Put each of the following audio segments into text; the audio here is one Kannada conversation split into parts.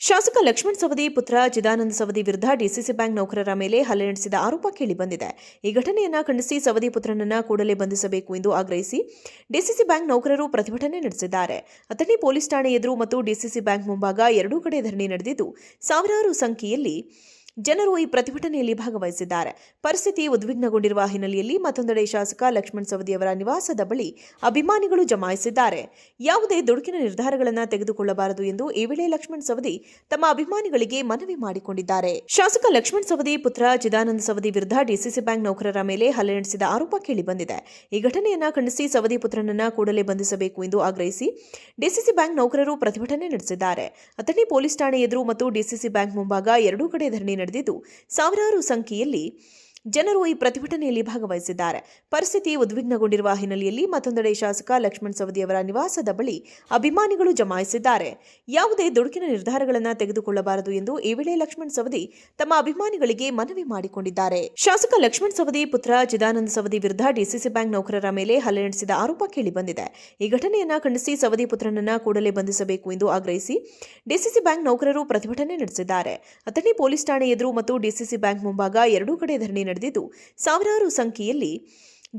ಶಾಸಕ ಲಕ್ಷ್ಮಣ್ ಸವದಿ ಪುತ್ರ ಚಿದಾನಂದ ಸವದಿ ವಿರುದ್ಧ ಡಿಸಿಸಿ ಬ್ಯಾಂಕ್ ನೌಕರರ ಮೇಲೆ ಹಲ್ಲೆ ನಡೆಸಿದ ಆರೋಪ ಕೇಳಿಬಂದಿದೆ. ಈ ಘಟನೆಯನ್ನು ಖಂಡಿಸಿ ಸವದಿ ಪುತ್ರನನ್ನು ಕೂಡಲೇ ಬಂಧಿಸಬೇಕು ಎಂದು ಆಗ್ರಹಿಸಿ ಡಿಸಿಸಿ ಬ್ಯಾಂಕ್ ನೌಕರರು ಪ್ರತಿಭಟನೆ ನಡೆಸಿದ್ದಾರೆ. ಅಥಣಿ ಪೊಲೀಸ್ ಠಾಣೆ ಎದುರು ಮತ್ತು ಡಿಸಿಸಿ ಬ್ಯಾಂಕ್ ಮುಂಭಾಗ ಎರಡೂ ಕಡೆ ಧರಣಿ ನಡೆದಿದ್ದು, ಸಾವಿರಾರು ಸಂಖ್ಯೆಯಲ್ಲಿ ಜನರು ಈ ಪ್ರತಿಭಟನೆಯಲ್ಲಿ ಭಾಗವಹಿಸಿದ್ದಾರೆ. ಪರಿಸ್ಥಿತಿ ಉದ್ವಿಗ್ನಗೊಂಡಿರುವ ಹಿನ್ನೆಲೆಯಲ್ಲಿ ಮತ್ತೊಂದೆಡೆ ಶಾಸಕ ಲಕ್ಷ್ಮಣ್ ಸವದಿಯವರ ನಿವಾಸದ ಬಳಿ ಅಭಿಮಾನಿಗಳು ಜಮಾಯಿಸಿದ್ದಾರೆ. ಯಾವುದೇ ದುಡುಕಿನ ನಿರ್ಧಾರಗಳನ್ನು ತೆಗೆದುಕೊಳ್ಳಬಾರದು ಎಂದು ಈ ವೇಳೆ ಲಕ್ಷ್ಮಣ್ ಸವದಿ ತಮ್ಮ ಅಭಿಮಾನಿಗಳಿಗೆ ಮನವಿ ಮಾಡಿಕೊಂಡಿದ್ದಾರೆ. ಶಾಸಕ ಲಕ್ಷ್ಮಣ್ ಸವದಿ ಪುತ್ರ ಚಿದಾನಂದ ಸವದಿ ವಿರುದ್ಧ ಡಿಸಿಸಿ ಬ್ಯಾಂಕ್ ನೌಕರರ ಮೇಲೆ ಹಲ್ಲೆ ನಡೆಸಿದ ಆರೋಪ ಕೇಳಿಬಂದಿದೆ. ಈ ಘಟನೆಯನ್ನು ಖಂಡಿಸಿ ಸವದಿ ಪುತ್ರನನ್ನು ಕೂಡಲೇ ಬಂಧಿಸಬೇಕು ಎಂದು ಆಗ್ರಹಿಸಿ ಡಿಸಿಸಿ ಬ್ಯಾಂಕ್ ನೌಕರರು ಪ್ರತಿಭಟನೆ ನಡೆಸಿದ್ದಾರೆ. ಅಥಣಿ ಪೊಲೀಸ್ ಠಾಣೆ ಎದುರು ಮತ್ತು ಡಿಸಿಸಿ ಬ್ಯಾಂಕ್ ಮುಂಭಾಗ ಎರಡೂ ಕಡೆ ಧರಣಿ ನಡೆದಿದ್ದು, ಸಾವಿರಾರು ಸಂಖ್ಯೆಯಲ್ಲಿ ಜನರು ಈ ಪ್ರತಿಭಟನೆಯಲ್ಲಿ ಭಾಗವಹಿಸಿದ್ದಾರೆ. ಪರಿಸ್ಥಿತಿ ಉದ್ವಿಗ್ನಗೊಂಡಿರುವ ಹಿನ್ನೆಲೆಯಲ್ಲಿ ಮತ್ತೊಂದೆಡೆ ಶಾಸಕ ಲಕ್ಷ್ಮಣ್ ಸವದಿಯವರ ನಿವಾಸದ ಬಳಿ ಅಭಿಮಾನಿಗಳು ಜಮಾಯಿಸಿದ್ದಾರೆ. ಯಾವುದೇ ದುಡುಕಿನ ನಿರ್ಧಾರಗಳನ್ನು ತೆಗೆದುಕೊಳ್ಳಬಾರದು ಎಂದು ಈ ವೇಳೆ ಲಕ್ಷ್ಮಣ್ ಸವದಿ ತಮ್ಮ ಅಭಿಮಾನಿಗಳಿಗೆ ಮನವಿ ಮಾಡಿಕೊಂಡಿದ್ದಾರೆ. ಶಾಸಕ ಲಕ್ಷ್ಮಣ್ ಸವದಿ ಪುತ್ರ ಚಿದಾನಂದ ಸವದಿ ವಿರುದ್ಧ ಡಿಸಿಸಿ ಬ್ಯಾಂಕ್ ನೌಕರರ ಮೇಲೆ ಹಲ್ಲೆ ನಡೆಸಿದ ಆರೋಪ ಕೇಳಿಬಂದಿದೆ. ಈ ಘಟನೆಯನ್ನು ಖಂಡಿಸಿ ಸವದಿ ಪುತ್ರನನ್ನು ಕೂಡಲೇ ಬಂಧಿಸಬೇಕು ಎಂದು ಆಗ್ರಹಿಸಿ ಡಿಸಿಸಿ ಬ್ಯಾಂಕ್ ನೌಕರರು ಪ್ರತಿಭಟನೆ ನಡೆಸಿದ್ದಾರೆ. ಅಥಣಿ ಪೊಲೀಸ್ ಠಾಣೆ ಎದುರು ಮತ್ತು ಡಿಸಿಸಿ ಬ್ಯಾಂಕ್ ಮುಂಭಾಗ ಎರಡೂ ಕಡೆ ಧರಣಿ ನಡೆದಿದ್ದು, ಸಾವಿರಾರು ಸಂಖ್ಯೆಯಲ್ಲಿ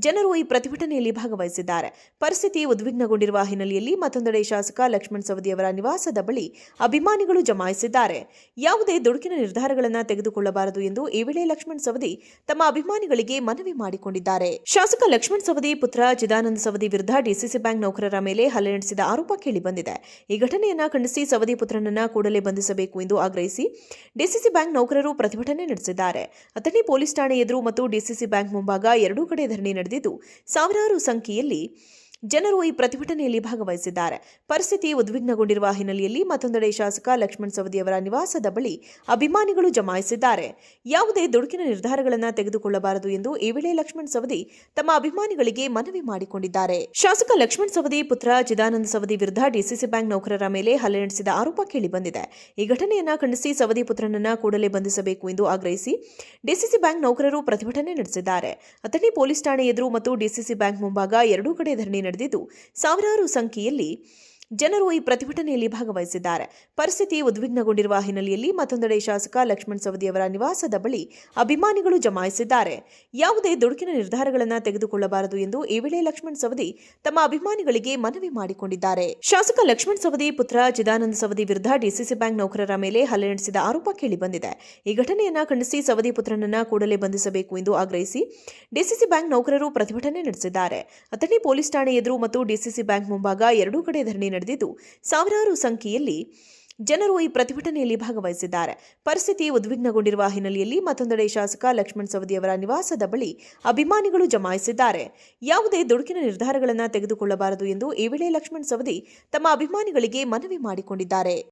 ಜನರು ಈ ಪ್ರತಿಭಟನೆಯಲ್ಲಿ ಭಾಗವಹಿಸಿದ್ದಾರೆ. ಪರಿಸ್ಥಿತಿ ಉದ್ವಿಗ್ನಗೊಂಡಿರುವ ಹಿನ್ನೆಲೆಯಲ್ಲಿ ಮತ್ತೊಂದೆಡೆ ಶಾಸಕ ಲಕ್ಷ್ಮಣ್ ಸವದಿಯವರ ನಿವಾಸದ ಬಳಿ ಅಭಿಮಾನಿಗಳು ಜಮಾಯಿಸಿದ್ದಾರೆ. ಯಾವುದೇ ದುಡುಕಿನ ನಿರ್ಧಾರಗಳನ್ನು ತೆಗೆದುಕೊಳ್ಳಬಾರದು ಎಂದು ಈ ವೇಳೆ ಲಕ್ಷ್ಮಣ್ ಸವದಿ ತಮ್ಮ ಅಭಿಮಾನಿಗಳಿಗೆ ಮನವಿ ಮಾಡಿಕೊಂಡಿದ್ದಾರೆ. ಶಾಸಕ ಲಕ್ಷ್ಮಣ್ ಸವದಿ ಪುತ್ರ ಚಿದಾನಂದ ಸವದಿ ವಿರುದ್ಧ ಡಿಸಿಸಿ ಬ್ಯಾಂಕ್ ನೌಕರರ ಮೇಲೆ ಹಲ್ಲೆ ನಡೆಸಿದ ಆರೋಪ ಕೇಳಿಬಂದಿದೆ. ಈ ಘಟನೆಯನ್ನು ಖಂಡಿಸಿ ಸವದಿ ಪುತ್ರನನ್ನು ಕೂಡಲೇ ಬಂಧಿಸಬೇಕು ಎಂದು ಆಗ್ರಹಿಸಿ ಡಿಸಿಸಿ ಬ್ಯಾಂಕ್ ನೌಕರರು ಪ್ರತಿಭಟನೆ ನಡೆಸಿದ್ದಾರೆ. ಅಥಣಿ ಪೊಲೀಸ್ ಠಾಣೆ ಎದುರು ಮತ್ತು ಡಿಸಿಸಿ ಬ್ಯಾಂಕ್ ಮುಂಭಾಗ ಎರಡೂ ಕಡೆ ಧರಣಿ ನಡೆದಿದ್ದು, ಸಾವಿರಾರು ಸಂಖ್ಯೆಯಲ್ಲಿ ಜನರು ಈ ಪ್ರತಿಭಟನೆಯಲ್ಲಿ ಭಾಗವಹಿಸಿದ್ದಾರೆ. ಪರಿಸ್ಥಿತಿ ಉದ್ವಿಗ್ನಗೊಂಡಿರುವ ಹಿನ್ನೆಲೆಯಲ್ಲಿ ಮತ್ತೊಂದೆಡೆ ಶಾಸಕ ಲಕ್ಷ್ಮಣ್ ಸವದಿಯವರ ನಿವಾಸದ ಬಳಿ ಅಭಿಮಾನಿಗಳು ಜಮಾಯಿಸಿದ್ದಾರೆ. ಯಾವುದೇ ದುಡುಕಿನ ನಿರ್ಧಾರಗಳನ್ನು ತೆಗೆದುಕೊಳ್ಳಬಾರದು ಎಂದು ಈ ವೇಳೆ ಲಕ್ಷ್ಮಣ್ ಸವದಿ ತಮ್ಮ ಅಭಿಮಾನಿಗಳಿಗೆ ಮನವಿ ಮಾಡಿಕೊಂಡಿದ್ದಾರೆ. ಶಾಸಕ ಲಕ್ಷ್ಮಣ್ ಸವದಿ ಪುತ್ರ ಚಿದಾನಂದ ಸವದಿ ವಿರುದ್ಧ ಡಿಸಿಸಿ ಬ್ಯಾಂಕ್ ನೌಕರರ ಮೇಲೆ ಹಲ್ಲೆ ನಡೆಸಿದ ಆರೋಪ ಕೇಳಿಬಂದಿದೆ. ಈ ಘಟನೆಯನ್ನು ಖಂಡಿಸಿ ಸವದಿ ಪುತ್ರನನ್ನು ಕೂಡಲೇ ಬಂಧಿಸಬೇಕು ಎಂದು ಆಗ್ರಹಿಸಿ ಡಿಸಿಸಿ ಬ್ಯಾಂಕ್ ನೌಕರರು ಪ್ರತಿಭಟನೆ ನಡೆಸಿದ್ದಾರೆ. ಅಥಣಿ ಪೊಲೀಸ್ ಠಾಣೆ ಎದುರು ಮತ್ತು ಡಿಸಿಸಿ ಬ್ಯಾಂಕ್ ಮುಂಭಾಗ ಎರಡೂ ಕಡೆ ಧರಣಿ ನಡೆದಿದ್ದು, ಸಾವಿರಾರು ಸಂಖ್ಯೆಯಲ್ಲಿ ಜನರು ಈ ಪ್ರತಿಭಟನೆಯಲ್ಲಿ ಭಾಗವಹಿಸಿದ್ದಾರೆ. ಪರಿಸ್ಥಿತಿ ಉದ್ವಿಗ್ನಗೊಂಡಿರುವ ಹಿನ್ನೆಲೆಯಲ್ಲಿ ಮತ್ತೊಂದೆಡೆ ಶಾಸಕ ಲಕ್ಷ್ಮಣ್ ಸವದಿಯವರ ನಿವಾಸದ ಬಳಿ ಅಭಿಮಾನಿಗಳು ಜಮಾಯಿಸಿದ್ದಾರೆ. ಯಾವುದೇ ದುಡುಕಿನ ನಿರ್ಧಾರಗಳನ್ನು ತೆಗೆದುಕೊಳ್ಳಬಾರದು ಎಂದು ಈ ವೇಳೆ ಲಕ್ಷ್ಮಣ್ ಸವದಿ ತಮ್ಮ ಅಭಿಮಾನಿಗಳಿಗೆ ಮನವಿ ಮಾಡಿಕೊಂಡಿದ್ದಾರೆ. ಶಾಸಕ ಲಕ್ಷ್ಮಣ್ ಸವದಿ ಪುತ್ರ ಚಿದಾನಂದ ಸವದಿ ವಿರುದ್ಧ ಡಿಸಿಸಿ ಬ್ಯಾಂಕ್ ನೌಕರರ ಮೇಲೆ ಹಲ್ಲೆ ನಡೆಸಿದ ಆರೋಪ ಕೇಳಿಬಂದಿದೆ. ಈ ಘಟನೆಯನ್ನು ಖಂಡಿಸಿ ಸವದಿ ಪುತ್ರನನ್ನು ಕೂಡಲೇ ಬಂಧಿಸಬೇಕು ಎಂದು ಆಗ್ರಹಿಸಿ ಡಿಸಿಸಿ ಬ್ಯಾಂಕ್ ನೌಕರರು ಪ್ರತಿಭಟನೆ ನಡೆಸಿದ್ದಾರೆ. ಅಥಣಿ ಪೊಲೀಸ್ ಠಾಣೆ ಎದುರು ಮತ್ತು ಡಿಸಿಸಿ ಬ್ಯಾಂಕ್ ಮುಂಭಾಗ ಎರಡೂ ಕಡೆ ಧರಣಿ ನಡೆದಿದ್ದು, ಸಾವಿರಾರು ಸಂಖ್ಯೆಯಲ್ಲಿ ಜನರು ಈ ಪ್ರತಿಭಟನೆಯಲ್ಲಿ ಭಾಗವಹಿಸಿದ್ದಾರೆ. ಪರಿಸ್ಥಿತಿ ಉದ್ವಿಗ್ನಗೊಂಡಿರುವ ಹಿನ್ನೆಲೆಯಲ್ಲಿ ಮತ್ತೊಂದೆಡೆ ಶಾಸಕ ಲಕ್ಷ್ಮಣ್ ಸವದಿಯವರ ನಿವಾಸದ ಬಳಿ ಅಭಿಮಾನಿಗಳು ಜಮಾಯಿಸಿದ್ದಾರೆ. ಯಾವುದೇ ದುಡುಕಿನ ನಿರ್ಧಾರಗಳನ್ನು ತೆಗೆದುಕೊಳ್ಳಬಾರದು ಎಂದು ಈ ವೇಳೆ ಲಕ್ಷ್ಮಣ್ ಸವದಿ ತಮ್ಮ ಅಭಿಮಾನಿಗಳಿಗೆ ಮನವಿ ಮಾಡಿಕೊಂಡಿದ್ದಾರೆ.